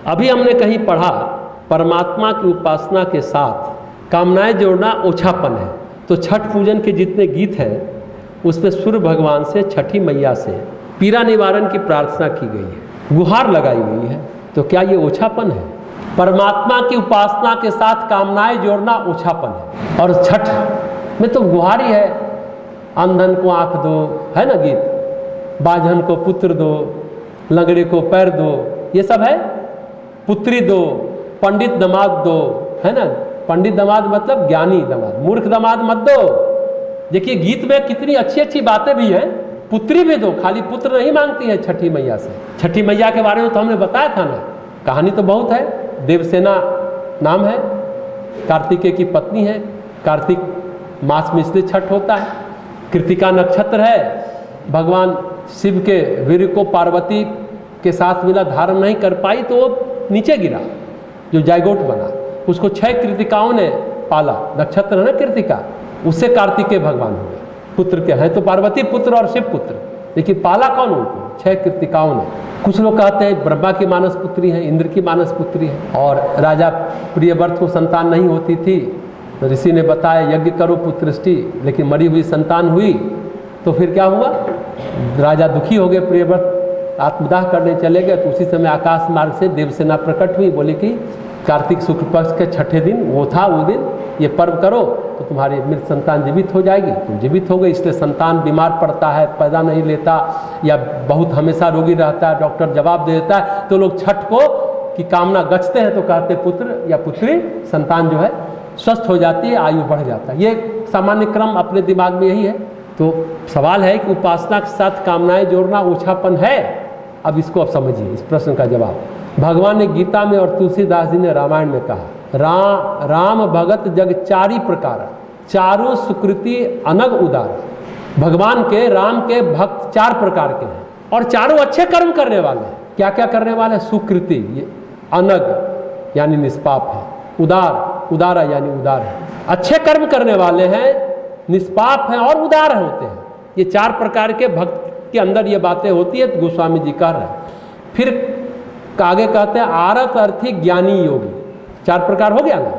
अभी हमने कहीं पढ़ा परमात्मा की उपासना के साथ कामनाएं जोड़ना ओछापन है। तो छठ पूजन के जितने गीत हैं उसमें सूर्य भगवान से, छठी मैया से पीड़ा निवारण की प्रार्थना की गई है, गुहार लगाई गई है। तो क्या ये ओछापन है? परमात्मा की उपासना के साथ कामनाएं जोड़ना ओछापन है। और छठ में तो गुहार ही है, अंधन को आंख दो, है ना गीत, बाझन को पुत्र दो, लंगड़े को पैर दो, ये सब है। पुत्री दो, पंडित दामाद दो, है ना। पंडित दामाद मतलब ज्ञानी दामाद, मूर्ख दामाद मत दो। देखिए गीत में कितनी अच्छी अच्छी बातें भी हैं। पुत्री भी दो, खाली पुत्र नहीं मांगती है छठी मैया से। छठी मैया के बारे में तो हमने बताया था ना, कहानी तो बहुत है। देवसेना नाम है, कार्तिकेय की पत्नी है। कार्तिक मास में इसलिए छठ होता है। कृतिका नक्षत्र है। भगवान शिव के वीर को पार्वती के साथ मिला, धारण नहीं कर पाई तो वो नीचे गिरा, जो जायगोट बना। उसको 6 कृतिकाओं ने पाला। नक्षत्र है ना कृतिका, उससे कार्तिकेय भगवान हुए। पुत्र के हैं तो पार्वती पुत्र और शिव पुत्र, लेकिन पाला कौन उनको? 6 कृतिकाओं ने। कुछ लोग कहते हैं ब्रह्मा की मानस पुत्री है, इंद्र की मानस पुत्री है। और राजा प्रियव्रत को संतान नहीं होती थी तो ऋषि ने बताया यज्ञ करो पुत्रष्टि, लेकिन मरी हुई संतान हुई। तो फिर क्या हुआ? राजा दुखी हो गए, प्रियव्रत आत्मदाह करने चले गए। तो उसी समय आकाश मार्ग से देवसेना प्रकट हुई, बोले कि कार्तिक शुक्ल पक्ष के 6ठे दिन वो था, वो दिन ये पर्व करो तो तुम्हारी मृत संतान जीवित हो जाएगी। तुम जीवित हो गई। इसलिए संतान बीमार पड़ता है, पैदा नहीं लेता, या बहुत हमेशा रोगी रहता है, डॉक्टर जवाब दे देता है, तो लोग छठ को की कामना गचते हैं, तो कहते पुत्र या पुत्री, संतान जो है स्वस्थ हो जाती है, आयु बढ़ जाता है। ये सामान्य क्रम अपने दिमाग में यही है। तो सवाल है कि उपासना के साथ कामनाएं जोड़ना ओछापन है? अब इसको आप समझिए, इस प्रश्न का जवाब भगवान ने गीता में और तुलसीदास जी ने रामायण में कहा। राम भगत जग चारी प्रकार, चारों सुकृति अनग उदार। भगवान के, राम के भक्त 4 प्रकार के हैं और चारों अच्छे कर्म करने वाले हैं। क्या क्या करने वाले? सुकृति, ये अनग यानी निष्पाप है, उदारा यानी उदार है। अच्छे कर्म करने वाले हैं, निष्पाप हैं और उदार होते हैं। ये 4 प्रकार के भक्त के अंदर ये बातें होती है। तो गोस्वामी जी कह रहे हैं। फिर आगे कहते हैं आरत अर्थी ज्ञानी योगी। 4 प्रकार हो गया ना।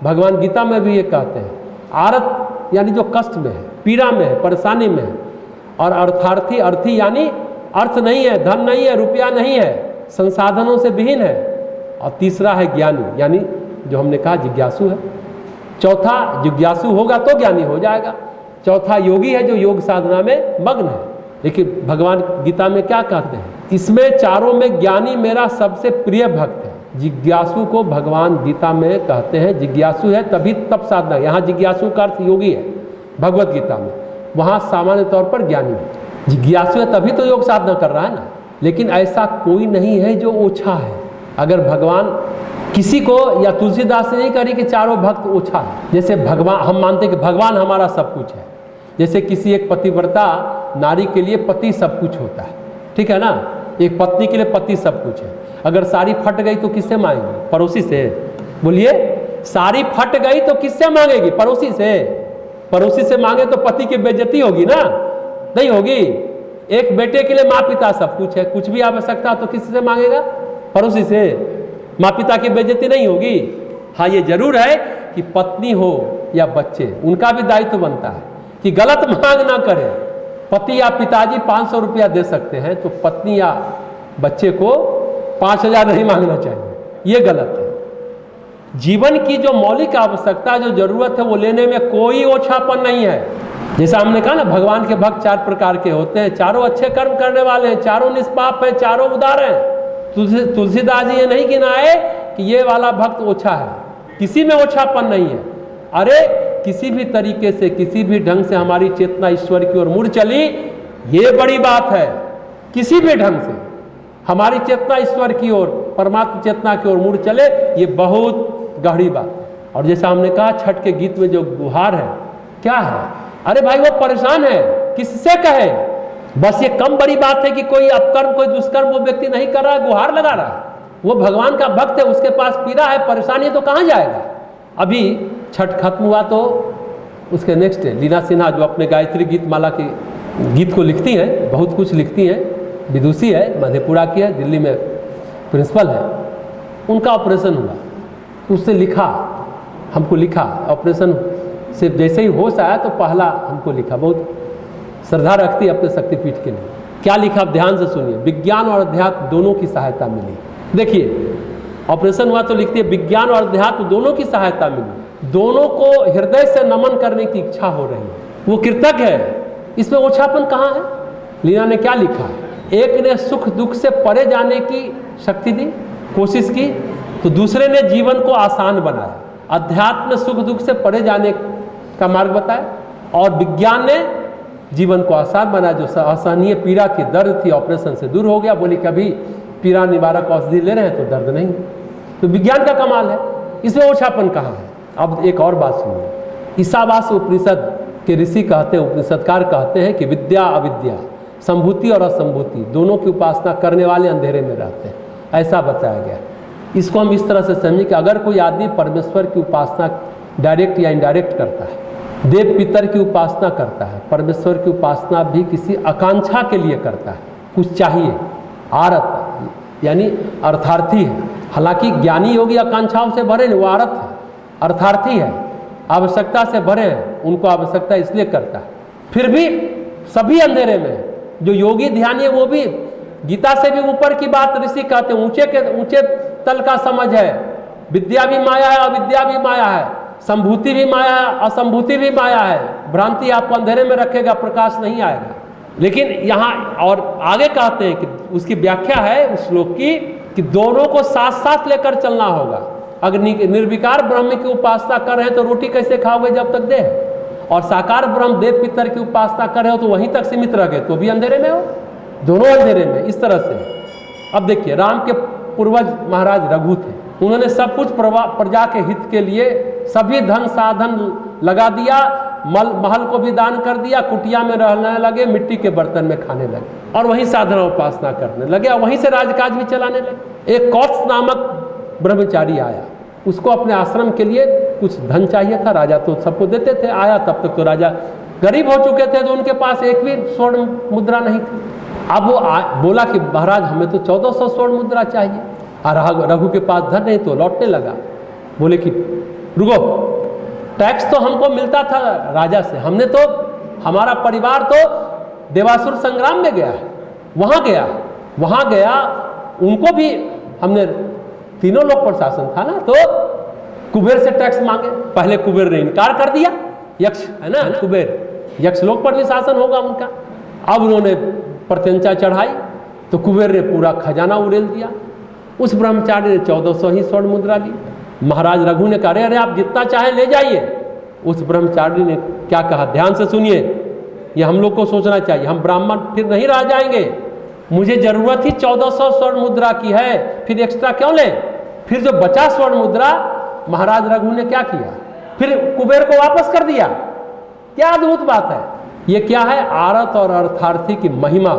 भगवान गीता में भी ये कहते हैं। आरत यानी जो कष्ट में है, पीड़ा में है, परेशानी में है। और अर्थार्थी, अर्थी यानी अर्थ नहीं है, धन नहीं है, रुपया नहीं है, संसाधनों से विहीन है। और तीसरा है ज्ञानी, यानी जो हमने कहा जिज्ञासु है। चौथा जिज्ञासु होगा तो ज्ञानी हो जाएगा। चौथा योगी है, जो योग साधना में मग्न है। लेकिन भगवान गीता में क्या कहते हैं? इसमें चारों में ज्ञानी मेरा सबसे प्रिय भक्त है। जिज्ञासु को भगवान गीता में कहते हैं जिज्ञासु है तभी तप साधना। यहाँ जिज्ञासु का अर्थ योगी है भगवत गीता में, वहाँ सामान्य तौर पर ज्ञानी है। जिज्ञासु है तभी तो योग साधना कर रहा है ना। लेकिन ऐसा कोई नहीं है जो ओछा है। अगर भगवान किसी को, या तुलसीदास ने नहीं करी कि चारों भक्त ओछा है। जैसे भगवान, हम मानते हैं कि भगवान हमारा सब कुछ है। जैसे किसी एक पतिव्रता नारी के लिए पति सब कुछ होता है, ठीक है ना। एक पत्नी के लिए पति सब कुछ है। अगर साड़ी फट गई तो किससे मांगेगी? पड़ोसी से। बोलिए, साड़ी फट गई तो किससे मांगेगी? पड़ोसी से। पड़ोसी से मांगे तो पति की बेइज्जती होगी ना, नहीं होगी। एक बेटे के लिए माँ पिता सब कुछ है, कुछ भी आवश्यकता तो किससे मांगेगा? पड़ोसी से। माँ पिता की बेइज्जती नहीं होगी। हाँ, ये जरूर है कि पत्नी हो या बच्चे, उनका भी दायित्व बनता है कि गलत मांग ना करे। पति या पिताजी 500 रुपया दे सकते हैं, तो पत्नी या बच्चे को 5000 नहीं मांगना चाहिए, ये गलत है। जीवन की जो मौलिक आवश्यकता, जो जरूरत है, वो लेने में कोई ओछापन नहीं है। जैसा हमने कहा ना, भगवान के भक्त 4 प्रकार के होते हैं। चारों अच्छे कर्म करने वाले हैं, चारों निष्पाप हैं, चारों उदार हैं। तुलसीदास जी ये नहीं गिनाए कि ये वाला भक्त ओछा है, किसी में ओछापन नहीं है। अरे किसी भी तरीके से, किसी भी ढंग से हमारी चेतना ईश्वर की ओर मुड़ चली, ये बड़ी बात है। किसी भी ढंग से हमारी चेतना ईश्वर की ओर, परमात्मा चेतना की ओर मुड़ चले, ये बहुत गहरी बात है। और जैसा हमने कहा, छठ के गीत में जो गुहार है, क्या है? अरे भाई, वो परेशान है, किससे कहे? बस ये कम बड़ी बात है कि कोई अपकर्म, कोई दुष्कर्म वो व्यक्ति नहीं कर रहा है, गुहार लगा रहा है। वो भगवान का भक्त है, उसके पास पीड़ा है, परेशानी है, तो कहाँ जाएगा? अभी छठ खत्म हुआ तो उसके नेक्स्ट है लीना सिन्हा, जो अपने गायत्री गीत माला के गीत को लिखती हैं, बहुत कुछ लिखती हैं, विदुषी है, मधेपुरा की है, दिल्ली में प्रिंसिपल है। उनका ऑपरेशन हुआ, उससे लिखा, हमको लिखा, ऑपरेशन से जैसे ही होश आया तो पहला हमको लिखा, बहुत श्रद्धा रखती है अपने शक्तिपीठ के लिए। क्या लिखा आप ध्यान से सुनिए, विज्ञान और अध्यात्म दोनों की सहायता मिली। देखिए ऑपरेशन हुआ तो लिखती है विज्ञान और अध्यात्म दोनों की सहायता मिली, दोनों को हृदय से नमन करने की इच्छा हो रही है, वो कृतज्ञ है, इसमें ओछापन कहाँ है। लीना ने क्या लिखा है, एक ने सुख दुख से परे जाने की शक्ति दी, कोशिश की, तो दूसरे ने जीवन को आसान बनाया। अध्यात्म ने सुख दुख से परे जाने का मार्ग बताया और विज्ञान ने जीवन को आसान बनाया। जो असहनीय पीड़ा की दर्द थी ऑपरेशन से दूर हो गया, बोली कभी पीड़ा निवारक औषधि ले रहे हैं तो दर्द नहीं, तो विज्ञान का कमाल है, इसमें ओछापन कहाँ है। अब एक और बात सुनिए, ईसावास उपनिषद के ऋषि कहते हैं, उपनिषदकार कहते हैं कि विद्या अविद्या, संभूति और असंभूति दोनों की उपासना करने वाले अंधेरे में रहते हैं, ऐसा बताया गया। इसको हम इस तरह से समझें कि अगर कोई आदमी परमेश्वर की उपासना डायरेक्ट या इनडायरेक्ट करता है, देव पितर की उपासना करता है, परमेश्वर की उपासना भी किसी आकांक्षा के लिए करता है, कुछ चाहिए, आरत यानी अर्थार्थी है। हालांकि ज्ञानी योगी आकांक्षाओं से भरे नहीं, वो आरत है, अर्थार्थी है, आवश्यकता से भरे हैं, उनको आवश्यकता इसलिए करता है। फिर भी सभी अंधेरे में, जो योगी ध्यानी है वो भी गीता से भी ऊपर की बात ऋषि कहते हैं, ऊंचे तल का समझ है, विद्या भी माया है, अविद्या भी माया है, संभूति भी माया है, असंभूति भी माया है। भ्रांति आपको अंधेरे में रखेगा, प्रकाश नहीं आएगा। लेकिन यहाँ और आगे कहते हैं कि उसकी व्याख्या है उस श्लोक की कि दोनों को साथ साथ लेकर चलना होगा। अगर निर्विकार ब्रह्म की उपासना कर रहे हैं तो रोटी कैसे खाओगे जब तक देह, और साकार ब्रह्म देव पितर की उपासना कर रहे हो तो वहीं तक सीमित रह गए तो भी अंधेरे में हो, दोनों अंधेरे में, इस तरह से। अब देखिए राम के पूर्वज महाराज रघु थे, उन्होंने सब कुछ प्रजा के हित के लिए सभी धन साधन लगा दिया, महल को भी दान कर दिया, कुटिया में रहने लगे, मिट्टी के बर्तन में खाने लगे और वहीं साधना उपासना करने लगे और वहीं से राजकाज भी चलाने लगे। एक कौत्स नामक ब्रह्मचारी आया, उसको अपने आश्रम के लिए कुछ धन चाहिए था, राजा तो सबको देते थे, आया तब तक तो राजा गरीब हो चुके थे तो उनके पास एक भी स्वर्ण मुद्रा नहीं थी। अब वो बोला कि महाराज हमें तो 1400 स्वर्ण मुद्रा चाहिए, और रघु के पास धन नहीं तो लौटने लगा। बोले कि रुको, टैक्स तो हमको मिलता था राजा से, हमने तो, हमारा परिवार तो देवासुर संग्राम में गया है, वहाँ गया, उनको भी हमने, तीनों लोग पर शासन था ना, तो कुबेर से टैक्स मांगे। पहले कुबेर ने इनकार कर दिया, यक्ष है ना कुबेर, यक्ष लोग पर भी शासन होगा उनका। अब उन्होंने प्रत्यंचा चढ़ाई तो कुबेर ने पूरा खजाना उड़ेल दिया। उस ब्रह्मचारी ने 1400 ही स्वर्ण मुद्रा ली। महाराज रघु ने कहा अरे आप जितना चाहे ले जाइए। उस ब्रह्मचारी ने क्या कहा, ध्यान से सुनिए, ये हम लोग को सोचना चाहिए, हम ब्राह्मण फिर नहीं रह जाएंगे, मुझे जरूरत ही 1400 स्वर्ण मुद्रा की है, फिर एक्स्ट्रा क्यों ले। फिर जो बचा स्वर्ण मुद्रा महाराज रघु ने क्या किया, फिर कुबेर को वापस कर दिया। क्या अद्भुत बात है। ये क्या है, आरत और अर्थार्थी की महिमा।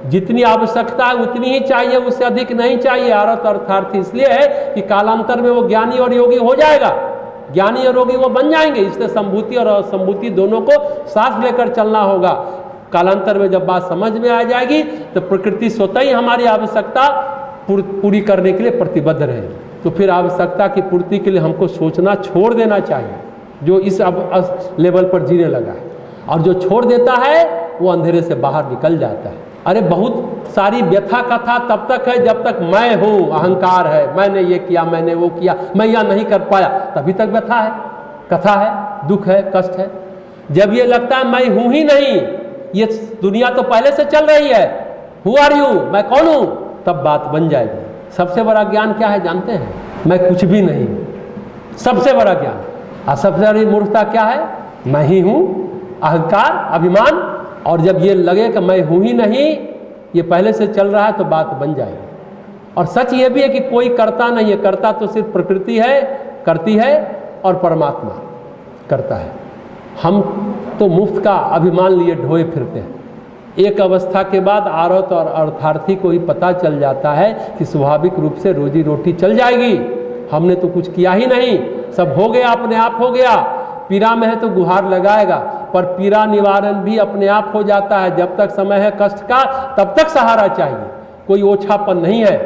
जितनी आवश्यकता है उतनी ही चाहिए, उससे अधिक नहीं चाहिए। आरत और अर्थार्थी इसलिए है कि कालांतर में वो ज्ञानी और योगी हो जाएगा, ज्ञानी और योगी वो बन जाएंगे। इसलिए संभूति और असंभूति दोनों को साथ लेकर चलना होगा। कालांतर में जब बात समझ में आ जाएगी तो प्रकृति स्वतः ही हमारी आवश्यकता पूरी करने के लिए प्रतिबद्ध रहेगी। तो फिर आवश्यकता की पूर्ति के लिए हमको सोचना छोड़ देना चाहिए, जो इस अब लेवल पर जीने लगा है। और जो छोड़ देता है वो अंधेरे से बाहर निकल जाता है। अरे बहुत सारी व्यथा कथा तब तक है जब तक मैं हूँ, अहंकार है, मैंने ये किया, मैंने वो किया, मैं यह नहीं कर पाया, तभी तक व्यथा है, कथा है, दुख है, कष्ट है। जब ये लगता है मैं हूँ ही नहीं, ये दुनिया तो पहले से चल रही है, हु आर यू, मैं कौन हूँ, तब बात बन जाएगी। सबसे बड़ा ज्ञान क्या है जानते हैं, मैं कुछ भी नहीं, सबसे बड़ा ज्ञान। और सबसे बड़ी मूर्खता क्या है, मैं ही हूँ, अहंकार, अभिमान। और जब ये लगे कि मैं हूँ ही नहीं, ये पहले से चल रहा है, तो बात बन जाएगी। और सच ये भी है कि कोई करता नहीं है, करता तो सिर्फ प्रकृति है, करती है, और परमात्मा करता है। हम तो मुफ्त का अभिमान लिए ढोए फिरते हैं। एक अवस्था के बाद आरत और अर्थार्थी को ही पता चल जाता है कि स्वाभाविक रूप से रोजी रोटी चल जाएगी, हमने तो कुछ किया ही नहीं, सब हो गया, अपने आप हो गया। पीड़ा में है तो गुहार लगाएगा, पर पीड़ा निवारण भी अपने आप हो जाता है। जब तक समय है कष्ट का तब तक सहारा चाहिए, कोई ओछापन नहीं है।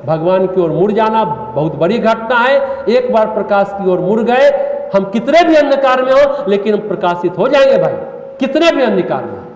भगवान की ओर मुड़ जाना बहुत बड़ी घटना है। एक बार प्रकाश की ओर मुड़ गए, हम कितने भी अंधकार में हो लेकिन हम प्रकाशित हो जाएंगे भाई, कितने भी अंधकार में।